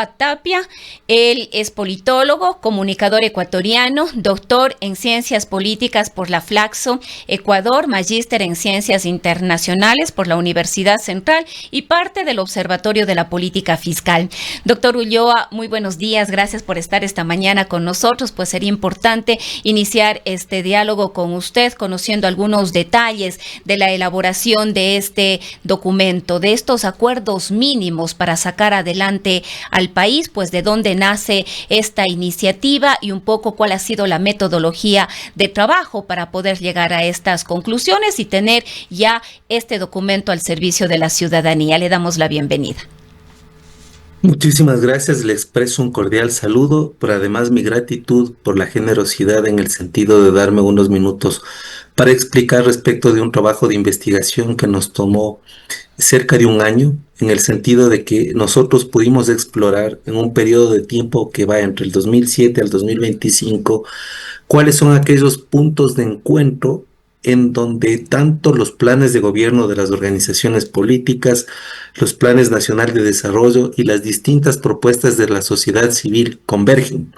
Ulloa Tapia. Él es politólogo, comunicador ecuatoriano, doctor en Ciencias Políticas por la Flaxo Ecuador, magíster en Ciencias Internacionales por la Universidad Central y parte del Observatorio de la Política Fiscal. Doctor Ulloa, muy buenos días, gracias por estar esta mañana con nosotros. Pues sería importante iniciar este diálogo con usted, conociendo algunos detalles de la elaboración de este documento, de estos acuerdos mínimos para sacar adelante al país, pues de dónde nace esta iniciativa y un poco cuál ha sido la metodología de trabajo para poder llegar a estas conclusiones y tener ya este documento al servicio de la ciudadanía. Le damos la bienvenida. Muchísimas gracias, le expreso un cordial saludo, pero además mi gratitud por la generosidad en el sentido de darme unos minutos para explicar respecto de un trabajo de investigación que nos tomó cerca de un año, en el sentido de que nosotros pudimos explorar en un periodo de tiempo que va entre el 2007 al 2025 cuáles son aquellos puntos de encuentro en donde tanto los planes de gobierno de las organizaciones políticas, los planes nacionales de desarrollo y las distintas propuestas de la sociedad civil convergen.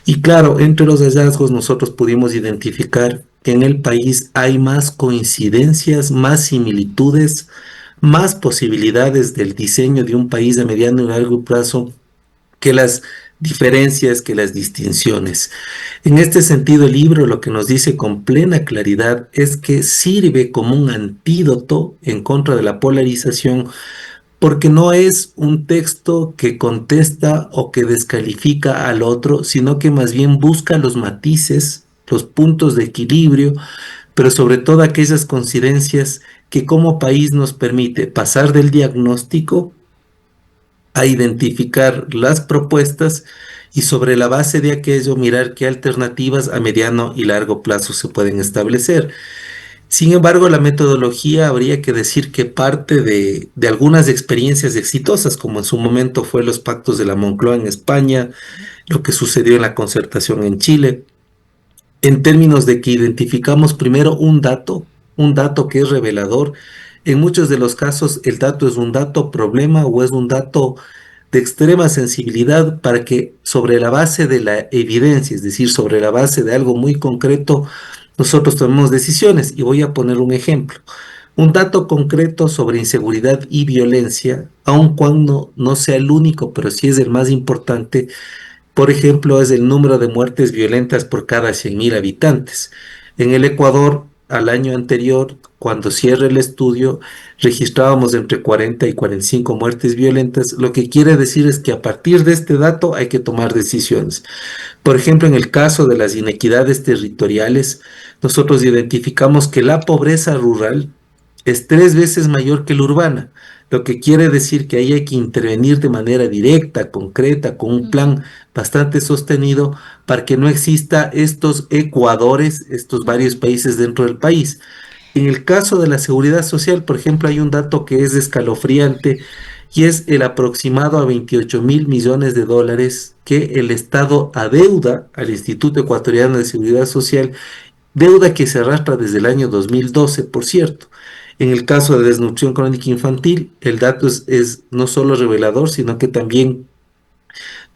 Y claro, entre los hallazgos nosotros pudimos identificar que en el país hay más coincidencias, más similitudes, más posibilidades del diseño de un país a mediano y largo plazo que las diferencias, que las distinciones. En este sentido, el libro lo que nos dice con plena claridad es que sirve como un antídoto en contra de la polarización, porque no es un texto que contesta o que descalifica al otro, sino que más bien busca los matices, los puntos de equilibrio, pero sobre todo aquellas coincidencias que como país nos permite pasar del diagnóstico a identificar las propuestas y sobre la base de aquello mirar qué alternativas a mediano y largo plazo se pueden establecer. Sin embargo, la metodología habría que decir que parte de algunas experiencias exitosas, como en su momento fue los pactos de la Moncloa en España, lo que sucedió en la concertación en Chile, en términos de que identificamos primero un dato que es revelador. En muchos de los casos el dato es un dato problema o es un dato de extrema sensibilidad para que sobre la base de la evidencia, es decir, sobre la base de algo muy concreto, nosotros tomemos decisiones. Y voy a poner un ejemplo. Un dato concreto sobre inseguridad y violencia, aun cuando no sea el único, pero sí es el más importante. Por ejemplo, es el número de muertes violentas por cada 100.000 habitantes. En el Ecuador, al año anterior, cuando cierra el estudio, registrábamos entre 40 y 45 muertes violentas, lo que quiere decir es que a partir de este dato hay que tomar decisiones. Por ejemplo, en el caso de las inequidades territoriales, nosotros identificamos que la pobreza rural es 3 veces mayor que la urbana, lo que quiere decir que ahí hay que intervenir de manera directa, concreta, con un plan bastante sostenido para que no exista estos ecuadores, estos varios países dentro del país. En el caso de la seguridad social, por ejemplo, hay un dato que es escalofriante y es el aproximado a 28.000 millones de dólares que el Estado adeuda al Instituto Ecuatoriano de Seguridad Social, deuda que se arrastra desde el año 2012, por cierto. En el caso de desnutrición crónica infantil, el dato es no solo revelador, sino que también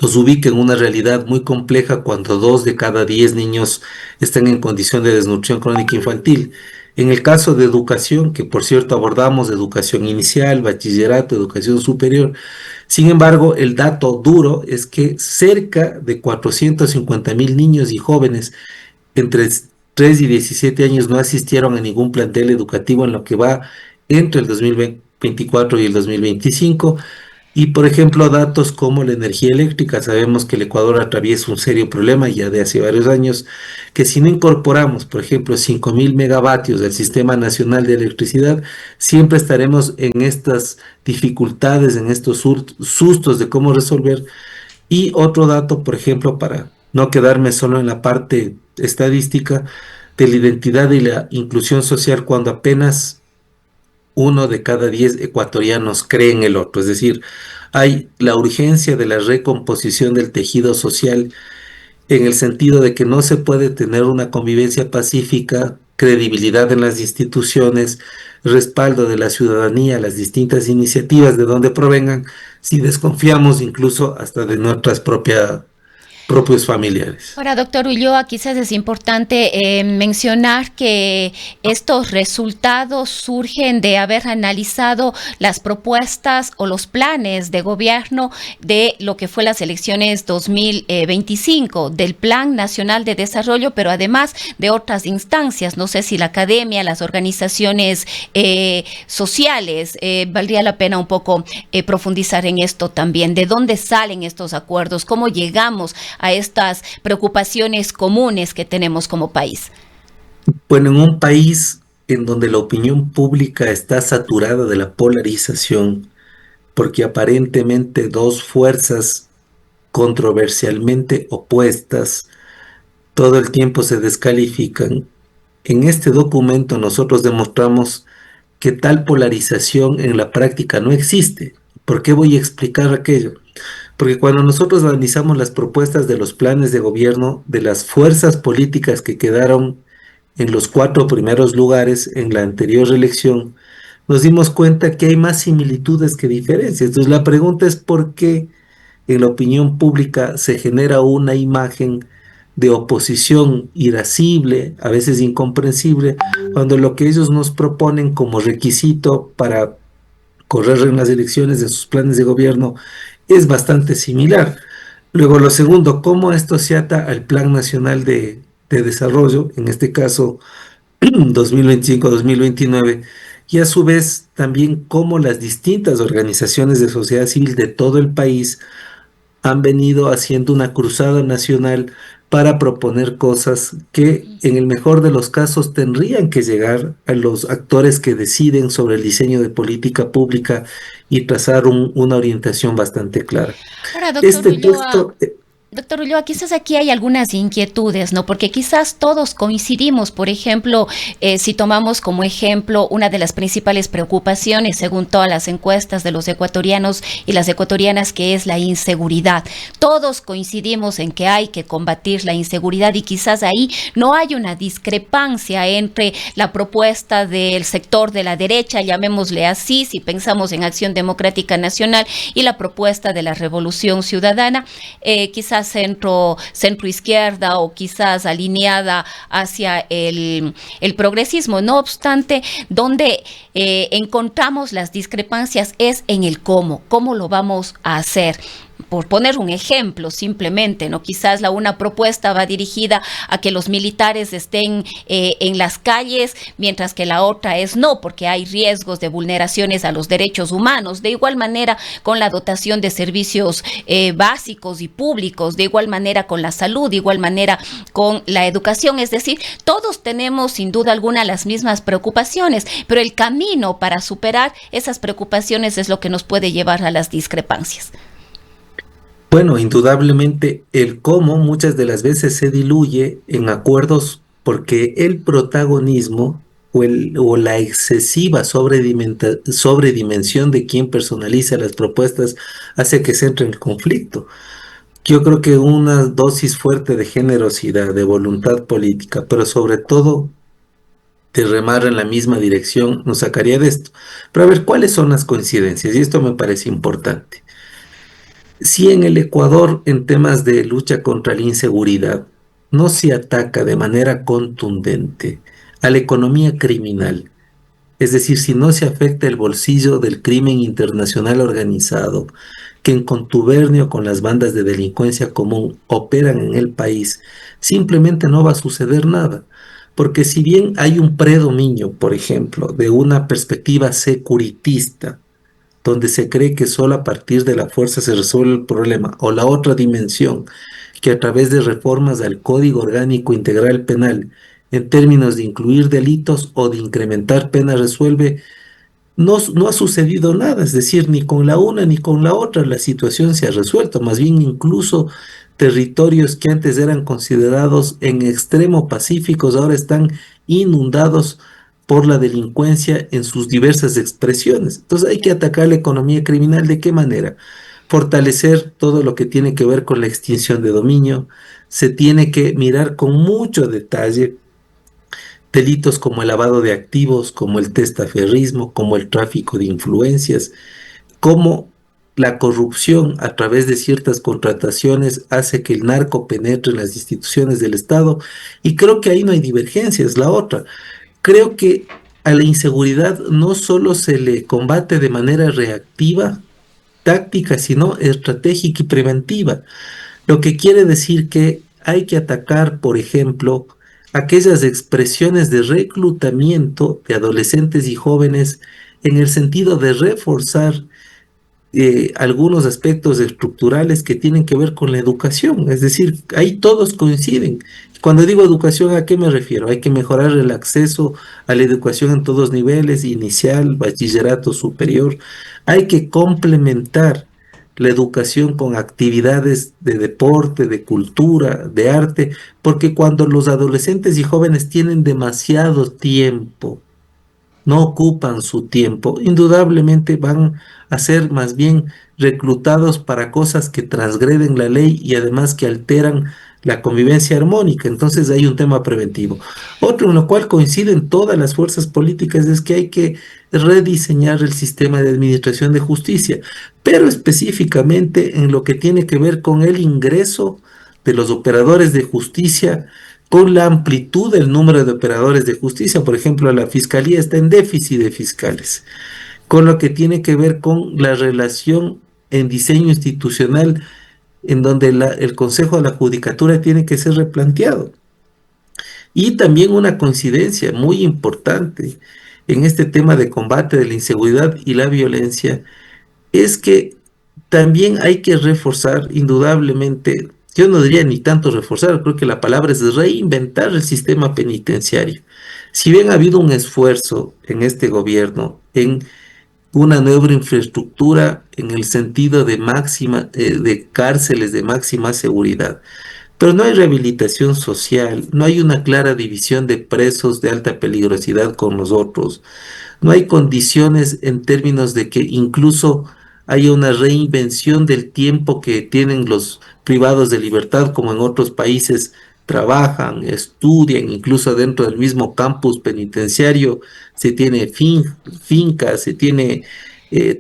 nos ubica en una realidad muy compleja cuando 2 de cada 10 niños están en condición de desnutrición crónica infantil. En el caso de educación, que por cierto abordamos educación inicial, bachillerato, educación superior, sin embargo, el dato duro es que cerca de 450.000 niños y jóvenes entre 3 y 17 años no asistieron a ningún plantel educativo en lo que va entre el 2024 y el 2025. Y por ejemplo, datos como la energía eléctrica, sabemos que el Ecuador atraviesa un serio problema ya de hace varios años, que si no incorporamos, por ejemplo, 5.000 megavatios del Sistema Nacional de Electricidad, siempre estaremos en estas dificultades, en estos sustos de cómo resolver. Y otro dato, por ejemplo, para no quedarme solo en la parte estadística de la identidad y la inclusión social, cuando apenas 1 de cada 10 ecuatorianos cree en el otro. Es decir, hay la urgencia de la recomposición del tejido social en el sentido de que no se puede tener una convivencia pacífica, credibilidad en las instituciones, respaldo de la ciudadanía, las distintas iniciativas de donde provengan, si desconfiamos incluso hasta de nuestras propios familiares. Ahora, doctor Ulloa, quizás es importante mencionar que estos resultados surgen de haber analizado las propuestas o los planes de gobierno de lo que fue las elecciones 2025, del Plan Nacional de Desarrollo, pero además de otras instancias. No sé si la academia, las organizaciones sociales, valdría la pena un poco profundizar en esto también. ¿De dónde salen estos acuerdos? ¿Cómo llegamos a estas preocupaciones comunes que tenemos como país? Bueno, en un país en donde la opinión pública está saturada de la polarización, porque aparentemente dos fuerzas controversialmente opuestas todo el tiempo se descalifican, en este documento nosotros demostramos que tal polarización en la práctica no existe. ¿Por qué voy a explicar aquello? Porque cuando nosotros analizamos las propuestas de los planes de gobierno de las fuerzas políticas que quedaron en los 4 primeros lugares en la anterior elección, nos dimos cuenta que hay más similitudes que diferencias. Entonces la pregunta es por qué en la opinión pública se genera una imagen de oposición irascible, a veces incomprensible, cuando lo que ellos nos proponen como requisito para correr en las elecciones de sus planes de gobierno es bastante similar. Luego, lo segundo, cómo esto se ata al Plan Nacional de Desarrollo, en este caso 2025-2029, y a su vez también cómo las distintas organizaciones de sociedad civil de todo el país han venido haciendo una cruzada nacional para proponer cosas que en el mejor de los casos tendrían que llegar a los actores que deciden sobre el diseño de política pública y trazar una orientación bastante clara. Ahora, doctor Este Ulloa, texto, Doctor Ulloa, quizás aquí hay algunas inquietudes, ¿no? Porque quizás todos coincidimos, por ejemplo, si tomamos como ejemplo una de las principales preocupaciones, según todas las encuestas de los ecuatorianos y las ecuatorianas, que es la inseguridad. Todos coincidimos en que hay que combatir la inseguridad y quizás ahí no hay una discrepancia entre la propuesta del sector de la derecha, llamémosle así, si pensamos en Acción Democrática Nacional, y la propuesta de la Revolución Ciudadana, quizás centro izquierda o quizás alineada hacia el progresismo. No obstante, donde encontramos las discrepancias es en el cómo lo vamos a hacer. Por poner un ejemplo, simplemente, ¿no? Quizás una propuesta va dirigida a que los militares estén en las calles, mientras que la otra es no, porque hay riesgos de vulneraciones a los derechos humanos. De igual manera, con la dotación de servicios básicos y públicos, de igual manera con la salud, de igual manera con la educación. Es decir, todos tenemos sin duda alguna las mismas preocupaciones, pero el camino para superar esas preocupaciones es lo que nos puede llevar a las discrepancias. bueno, indudablemente el cómo muchas de las veces se diluye en acuerdos porque el protagonismo o la excesiva sobredimensión de quien personaliza las propuestas hace que se entre en el conflicto. Yo creo que una dosis fuerte de generosidad, de voluntad política, pero sobre todo de remar en la misma dirección nos sacaría de esto. Pero a ver, ¿cuáles son las coincidencias? Y esto me parece importante. Si en el Ecuador, en temas de lucha contra la inseguridad, no se ataca de manera contundente a la economía criminal, es decir, si no se afecta el bolsillo del crimen internacional organizado, que en contubernio con las bandas de delincuencia común operan en el país, simplemente no va a suceder nada. Porque si bien hay un predominio, por ejemplo, de una perspectiva securitista, donde se cree que solo a partir de la fuerza se resuelve el problema, o la otra dimensión, que a través de reformas al Código Orgánico Integral Penal, en términos de incluir delitos o de incrementar penas, resuelve, no ha sucedido nada, es decir, ni con la una ni con la otra la situación se ha resuelto, más bien incluso territorios que antes eran considerados en extremo pacíficos ahora están inundados por la delincuencia en sus diversas expresiones. Entonces hay que atacar la economía criminal. ¿De qué manera? Fortalecer todo lo que tiene que ver con la extinción de dominio. Se tiene que mirar con mucho detalle delitos como el lavado de activos, como el testaferrismo, como el tráfico de influencias, como la corrupción a través de ciertas contrataciones hace que el narco penetre en las instituciones del Estado, y creo que ahí no hay divergencia, es la otra. Creo que a la inseguridad no solo se le combate de manera reactiva, táctica, sino estratégica y preventiva. Lo que quiere decir que hay que atacar, por ejemplo, aquellas expresiones de reclutamiento de adolescentes y jóvenes en el sentido de reforzar algunos aspectos estructurales que tienen que ver con la educación. Es decir, ahí todos coinciden. Cuando digo educación, ¿a qué me refiero? Hay que mejorar el acceso a la educación en todos niveles, inicial, bachillerato superior. Hay que complementar la educación con actividades de deporte, de cultura, de arte, porque cuando los adolescentes y jóvenes tienen demasiado tiempo, no ocupan su tiempo, indudablemente van a ser más bien reclutados para cosas que transgreden la ley y además que alteran la convivencia armónica. Entonces hay un tema preventivo. Otro en lo cual coinciden todas las fuerzas políticas es que hay que rediseñar el sistema de administración de justicia, pero específicamente en lo que tiene que ver con el ingreso de los operadores de justicia, con la amplitud del número de operadores de justicia. Por ejemplo, la Fiscalía está en déficit de fiscales, con lo que tiene que ver con la relación en diseño institucional, en donde el Consejo de la Judicatura tiene que ser replanteado. Y también una coincidencia muy importante en este tema de combate de la inseguridad y la violencia es que también hay que reforzar indudablemente, yo no diría ni tanto reforzar, creo que la palabra es reinventar el sistema penitenciario. Si bien ha habido un esfuerzo en este gobierno en una nueva infraestructura en el sentido de de cárceles de máxima seguridad, pero no hay rehabilitación social, no hay una clara división de presos de alta peligrosidad con los otros, no hay condiciones en términos de que incluso haya una reinvención del tiempo que tienen los privados de libertad, como en otros países trabajan, estudian, incluso dentro del mismo campus penitenciario se tiene fincas, se tiene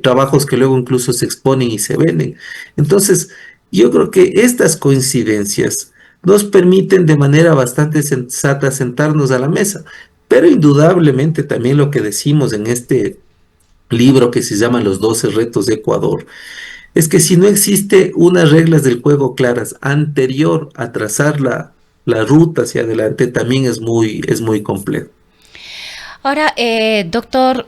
trabajos que luego incluso se exponen y se venden. Entonces, yo creo que estas coincidencias nos permiten de manera bastante sensata sentarnos a la mesa. Pero indudablemente también lo que decimos en este libro que se llama Los 12 retos de Ecuador, es que si no existe unas reglas del juego claras anterior a trazar la ruta hacia adelante, también es muy complejo. Ahora, doctor,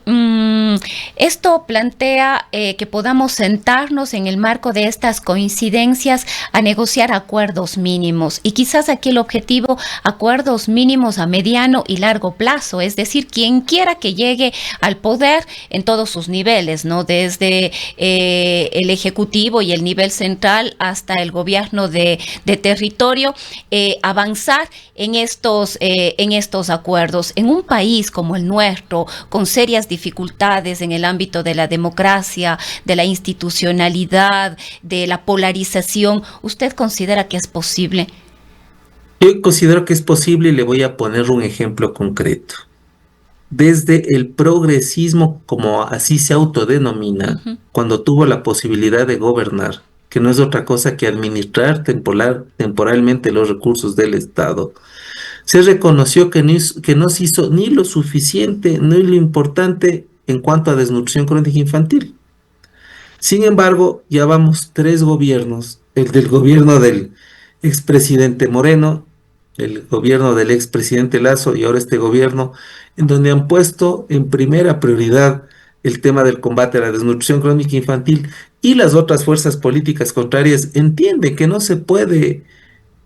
esto plantea que podamos sentarnos en el marco de estas coincidencias a negociar acuerdos mínimos, y quizás aquí el objetivo, acuerdos mínimos a mediano y largo plazo, es decir, quien quiera que llegue al poder en todos sus niveles, ¿no? Desde el ejecutivo y el nivel central hasta el gobierno de territorio, avanzar en estos acuerdos. En un país como el nuestro, con serias dificultades en el ámbito de la democracia, de la institucionalidad, de la polarización, ¿usted considera que es posible? Yo considero que es posible y le voy a poner un ejemplo concreto. Desde el progresismo, como así se autodenomina, cuando tuvo la posibilidad de gobernar, que no es otra cosa que administrar temporalmente los recursos del Estado, se reconoció que no se hizo ni lo suficiente ni lo importante en cuanto a desnutrición crónica infantil. Sin embargo, ya vamos 3 gobiernos, el del gobierno del expresidente Moreno, el gobierno del expresidente Lazo y ahora este gobierno, en donde han puesto en primera prioridad el tema del combate a la desnutrición crónica infantil, y las otras fuerzas políticas contrarias entienden que no se puede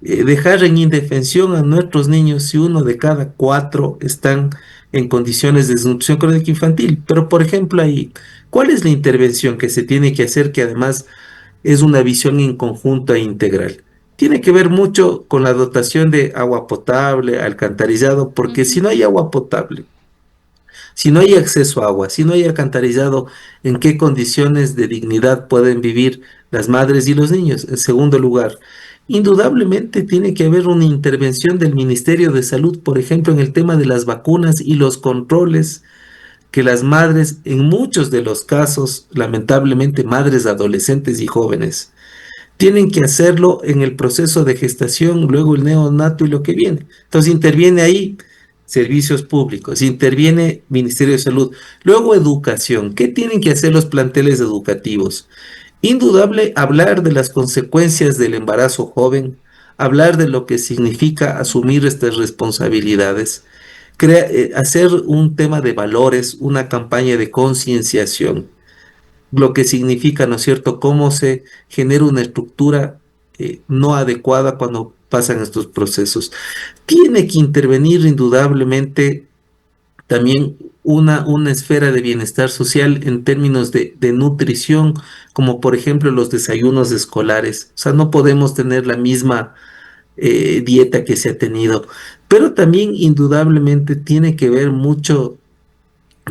dejar en indefensión a nuestros niños si 1 de cada 4 están en condiciones de desnutrición crónica infantil. Pero, por ejemplo, ahí, ¿cuál es la intervención que se tiene que hacer, que además es una visión en conjunto e integral? Tiene que ver mucho con la dotación de agua potable, alcantarillado, porque si no hay agua potable, si no hay acceso a agua, si no hay alcantarillado, ¿en qué condiciones de dignidad pueden vivir las madres y los niños? En segundo lugar, indudablemente tiene que haber una intervención del Ministerio de Salud, por ejemplo, en el tema de las vacunas y los controles que las madres, en muchos de los casos, lamentablemente madres adolescentes y jóvenes, tienen que hacerlo en el proceso de gestación, luego el neonato y lo que viene. Entonces interviene ahí servicios públicos, interviene Ministerio de Salud, luego educación. ¿Qué tienen que hacer los planteles educativos? Indudable hablar de las consecuencias del embarazo joven, hablar de lo que significa asumir estas responsabilidades, hacer un tema de valores, una campaña de concienciación, lo que significa, ¿no es cierto?, cómo se genera una estructura no adecuada cuando pasan estos procesos. Tiene que intervenir indudablemente también una esfera de bienestar social en términos de nutrición, como por ejemplo los desayunos escolares. O sea, no podemos tener la misma dieta que se ha tenido, pero también indudablemente tiene que ver mucho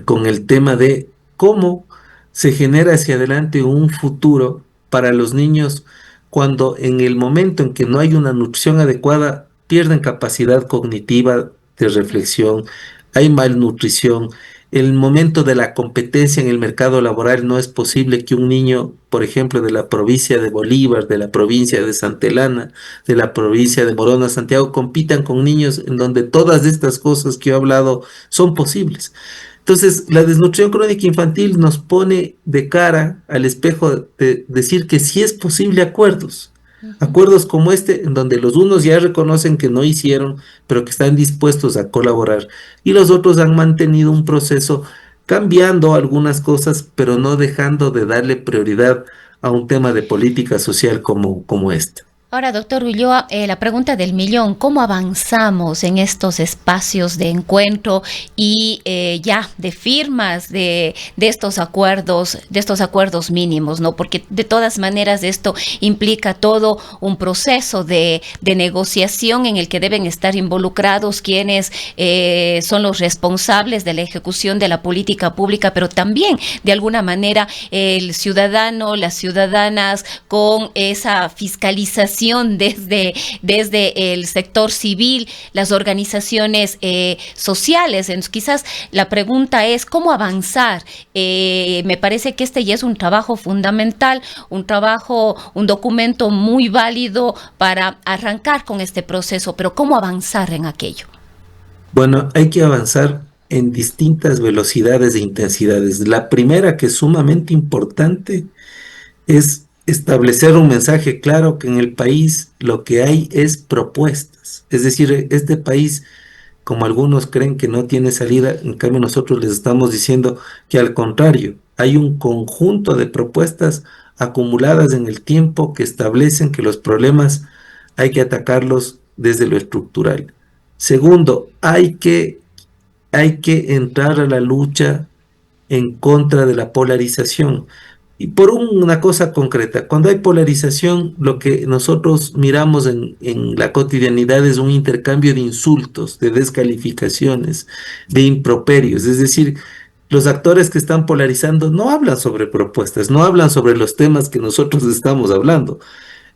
con el tema de cómo se genera hacia adelante un futuro para los niños cuando en el momento en que no hay una nutrición adecuada pierden capacidad cognitiva de reflexión, hay malnutrición. El momento de la competencia en el mercado laboral no es posible que un niño, por ejemplo, de la provincia de Bolívar, de la provincia de Santa Elena, de la provincia de Morona, Santiago, compitan con niños en donde todas estas cosas que yo he hablado son posibles. Entonces, la desnutrición crónica infantil nos pone de cara al espejo de decir que sí es posible acuerdos. Ujú. Acuerdos como este, en donde los unos ya reconocen que no hicieron, pero que están dispuestos a colaborar, y los otros han mantenido un proceso cambiando algunas cosas, pero no dejando de darle prioridad a un tema de política social como este. Ahora, doctor Ulloa, la pregunta del millón, ¿cómo avanzamos en estos espacios de encuentro y ya de firmas de estos acuerdos mínimos, ¿no? Porque de todas maneras esto implica todo un proceso de negociación en el que deben estar involucrados quienes son los responsables de la ejecución de la política pública, pero también de alguna manera el ciudadano, las ciudadanas con esa fiscalización desde el sector civil, las organizaciones sociales. Entonces, quizás la pregunta es cómo avanzar. Me parece que este ya es un trabajo fundamental, un documento muy válido para arrancar con este proceso, pero cómo avanzar en aquello. Bueno, hay que avanzar en distintas velocidades e intensidades. La primera, que es sumamente importante, es establecer un mensaje claro que en el país lo que hay es propuestas. Es decir, este país, como algunos creen que no tiene salida, en cambio nosotros les estamos diciendo que al contrario, hay un conjunto de propuestas acumuladas en el tiempo que establecen que los problemas hay que atacarlos desde lo estructural. Segundo, hay que entrar a la lucha en contra de la polarización. Y por una cosa concreta, cuando hay polarización, lo que nosotros miramos en la cotidianidad es un intercambio de insultos, de descalificaciones, de improperios. Es decir, los actores que están polarizando no hablan sobre propuestas, no hablan sobre los temas que nosotros estamos hablando,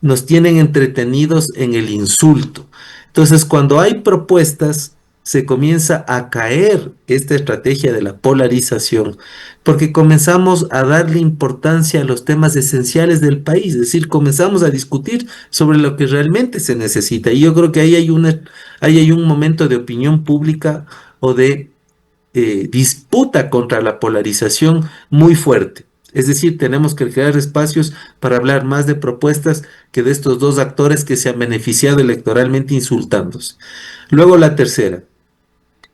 nos tienen entretenidos en el insulto. Entonces, cuando hay propuestas, se comienza a caer esta estrategia de la polarización, porque comenzamos a darle importancia a los temas esenciales del país, es decir, comenzamos a discutir sobre lo que realmente se necesita. Y yo creo que ahí hay un momento de opinión pública o de disputa contra la polarización muy fuerte. Es decir, tenemos que crear espacios para hablar más de propuestas que de estos dos actores que se han beneficiado electoralmente insultándose. Luego la tercera.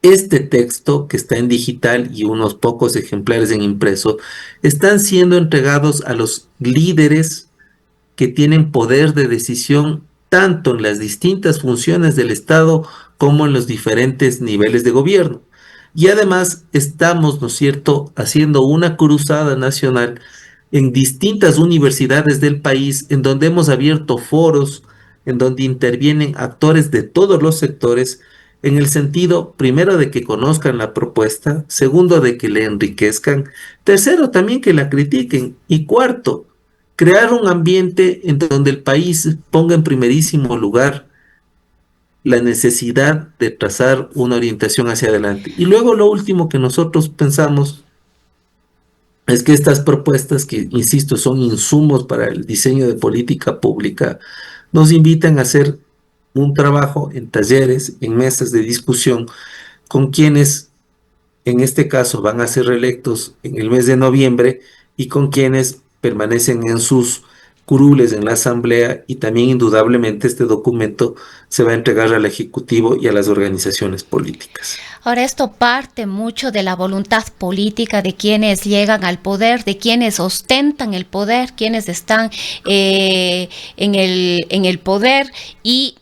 Este texto, que está en digital y unos pocos ejemplares en impreso, están siendo entregados a los líderes que tienen poder de decisión tanto en las distintas funciones del Estado como en los diferentes niveles de gobierno. Y además estamos, ¿no es cierto?, haciendo una cruzada nacional en distintas universidades del país, en donde hemos abierto foros, en donde intervienen actores de todos los sectores, en el sentido, primero, de que conozcan la propuesta, segundo, de que le enriquezcan, tercero, también que la critiquen, y cuarto, crear un ambiente en donde el país ponga en primerísimo lugar la necesidad de trazar una orientación hacia adelante. Y luego lo último que nosotros pensamos es que estas propuestas, que insisto, son insumos para el diseño de política pública, nos invitan a hacer un trabajo en talleres, en mesas de discusión, con quienes en este caso van a ser reelectos en el mes de noviembre y con quienes permanecen en sus curules en la Asamblea, y también indudablemente este documento se va a entregar al Ejecutivo y a las organizaciones políticas. Ahora, esto parte mucho de la voluntad política de quienes llegan al poder, de quienes ostentan el poder, quienes están en el poder, y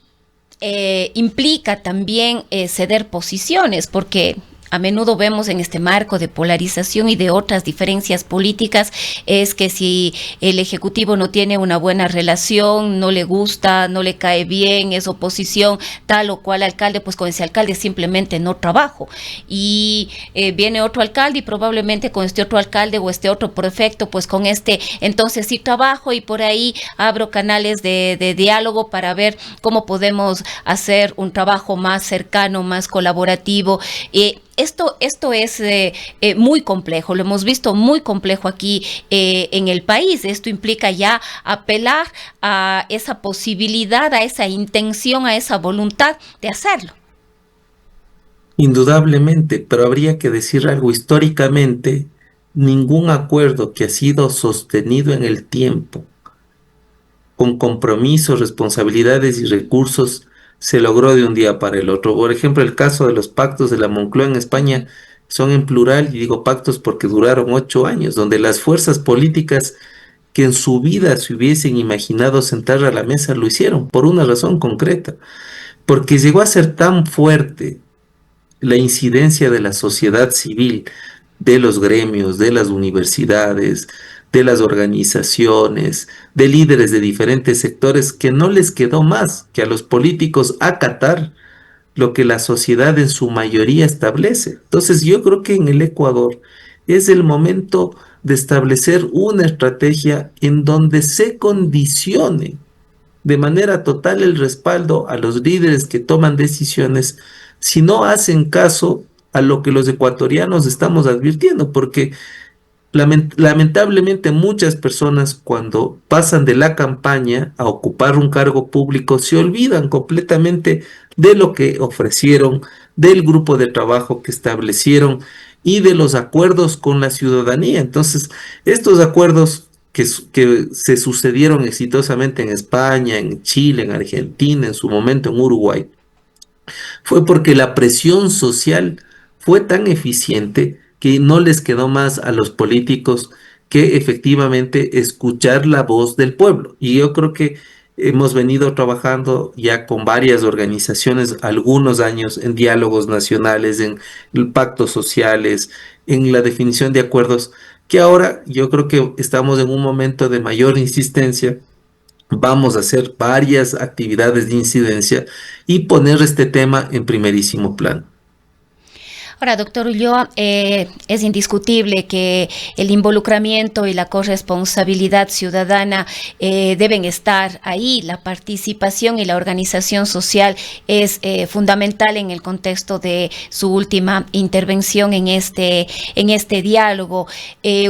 implica también ceder posiciones, porque a menudo vemos en este marco de polarización y de otras diferencias políticas, es que si el Ejecutivo no tiene una buena relación, no le gusta, no le cae bien, es oposición, tal o cual alcalde, pues con ese alcalde simplemente no trabajo. Y viene otro alcalde y probablemente con este otro alcalde o este otro prefecto, pues con este entonces sí trabajo, y por ahí abro canales de diálogo para ver cómo podemos hacer un trabajo más cercano, más colaborativo. Esto es muy complejo, lo hemos visto muy complejo aquí en el país. Esto implica ya apelar a esa posibilidad, a esa intención, a esa voluntad de hacerlo. Indudablemente, pero habría que decir algo históricamente: ningún acuerdo que ha sido sostenido en el tiempo, con compromisos, responsabilidades y recursos, se logró de un día para el otro. Por ejemplo, el caso de los pactos de la Moncloa en España son en plural, y digo pactos porque duraron 8 años, donde las fuerzas políticas que en su vida se hubiesen imaginado sentar a la mesa lo hicieron, por una razón concreta, porque llegó a ser tan fuerte la incidencia de la sociedad civil, de los gremios, de las universidades, de las organizaciones, de líderes de diferentes sectores, que no les quedó más que a los políticos acatar lo que la sociedad en su mayoría establece. Entonces yo creo que en el Ecuador es el momento de establecer una estrategia en donde se condicione de manera total el respaldo a los líderes que toman decisiones, si no hacen caso a lo que los ecuatorianos estamos advirtiendo, porque lamentablemente muchas personas, cuando pasan de la campaña a ocupar un cargo público, se olvidan completamente de lo que ofrecieron, del grupo de trabajo que establecieron y de los acuerdos con la ciudadanía. Entonces, estos acuerdos que se sucedieron exitosamente en España, en Chile, en Argentina, en su momento en Uruguay, fue porque la presión social fue tan eficiente que no les quedó más a los políticos que efectivamente escuchar la voz del pueblo. Y yo creo que hemos venido trabajando ya con varias organizaciones algunos años en diálogos nacionales, en pactos sociales, en la definición de acuerdos, que ahora yo creo que estamos en un momento de mayor insistencia. Vamos a hacer varias actividades de incidencia y poner este tema en primerísimo plano. Ahora, doctor Ulloa, es indiscutible que el involucramiento y la corresponsabilidad ciudadana deben estar ahí. La participación y la organización social es fundamental en el contexto de su última intervención en este diálogo.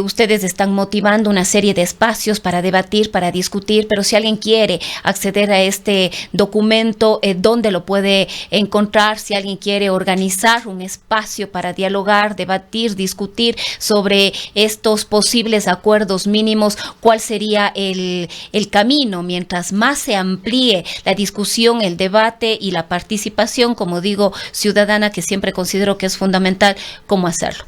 Ustedes están motivando una serie de espacios para debatir, para discutir, pero si alguien quiere acceder a este documento, ¿dónde lo puede encontrar? Si alguien quiere organizar un espacio para dialogar, debatir, discutir sobre estos posibles acuerdos mínimos, ¿cuál sería el camino? Mientras más se amplíe la discusión, el debate y la participación, como digo, ciudadana, que siempre considero que es fundamental, ¿cómo hacerlo?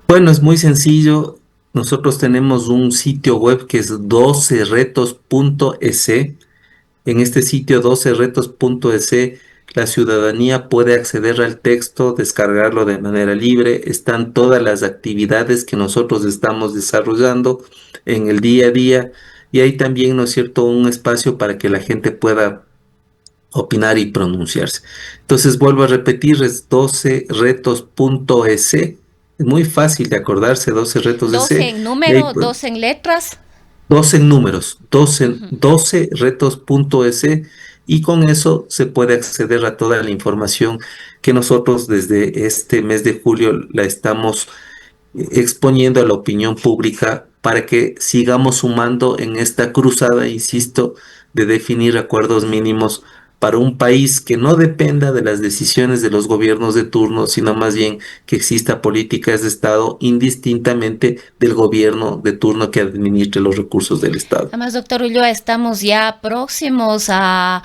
Bueno, es muy sencillo. Nosotros tenemos un sitio web que es 12retos.es. En este sitio 12retos.es, la ciudadanía puede acceder al texto, descargarlo de manera libre. Están todas las actividades que nosotros estamos desarrollando en el día a día, y hay también, ¿no es cierto?, un espacio para que la gente pueda opinar y pronunciarse. Entonces, vuelvo a repetir, es 12retos.es. Es muy fácil de acordarse, 12 retos de 12 C. en Y ahí, número, pues, 12 en letras. 12 números, 12, Ujú. 12retos.es, y con eso se puede acceder a toda la información que nosotros desde este mes de julio la estamos exponiendo a la opinión pública para que sigamos sumando en esta cruzada, insisto, de definir acuerdos mínimos para un país que no dependa de las decisiones de los gobiernos de turno, sino más bien que exista políticas de Estado indistintamente del gobierno de turno que administre los recursos del Estado. Además, doctor Ulloa, estamos ya próximos a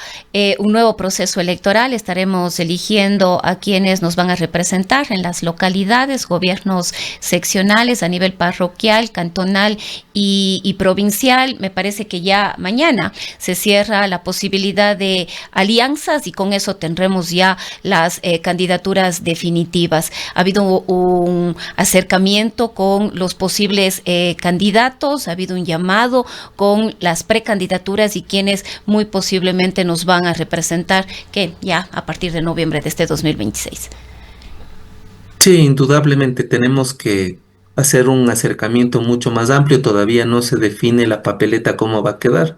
un nuevo proceso electoral. Estaremos eligiendo a quienes nos van a representar en las localidades, gobiernos seccionales a nivel parroquial, cantonal y provincial. Me parece que ya mañana se cierra la posibilidad de alianzas y con eso tendremos ya las candidaturas definitivas. Ha habido un acercamiento con los posibles candidatos, ha habido un llamado con las precandidaturas y quienes muy posiblemente nos van a representar, que ya a partir de noviembre de este 2026. Sí, indudablemente tenemos que hacer un acercamiento mucho más amplio. Todavía no se define la papeleta cómo va a quedar.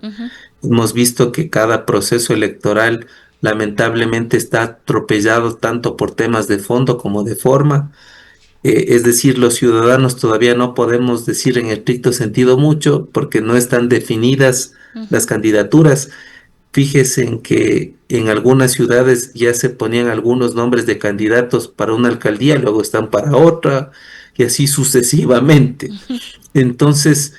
Hemos visto que cada proceso electoral lamentablemente está atropellado tanto por temas de fondo como de forma. Es decir, los ciudadanos todavía no podemos decir en estricto sentido mucho porque no están definidas las candidaturas. Fíjese en que en algunas ciudades ya se ponían algunos nombres de candidatos para una alcaldía, luego están para otra y así sucesivamente. Entonces,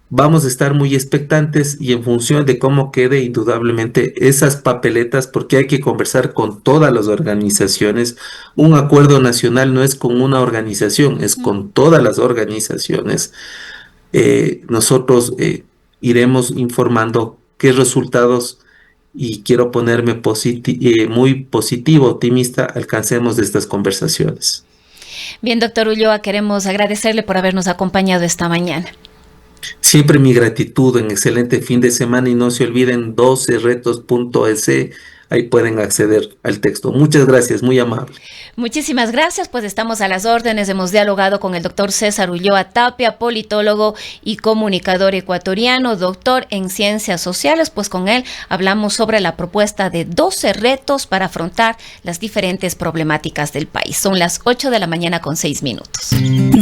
vamos a estar muy expectantes y en función de cómo quede indudablemente esas papeletas, porque hay que conversar con todas las organizaciones. Un acuerdo nacional no es con una organización, es con todas las organizaciones. Nosotros iremos informando qué resultados, y quiero ponerme muy positivo, optimista, alcancemos de estas conversaciones. Bien, doctor Ulloa, queremos agradecerle por habernos acompañado esta mañana. Siempre mi gratitud, un excelente fin de semana y no se olviden 12retos.es, ahí pueden acceder al texto. Muchas gracias, muy amable. Muchísimas gracias, pues estamos a las órdenes. Hemos dialogado con el doctor César Ulloa Tapia, politólogo y comunicador ecuatoriano, doctor en ciencias sociales. Pues con él hablamos sobre la propuesta de 12 retos para afrontar las diferentes problemáticas del país. Son las 8:06 a.m.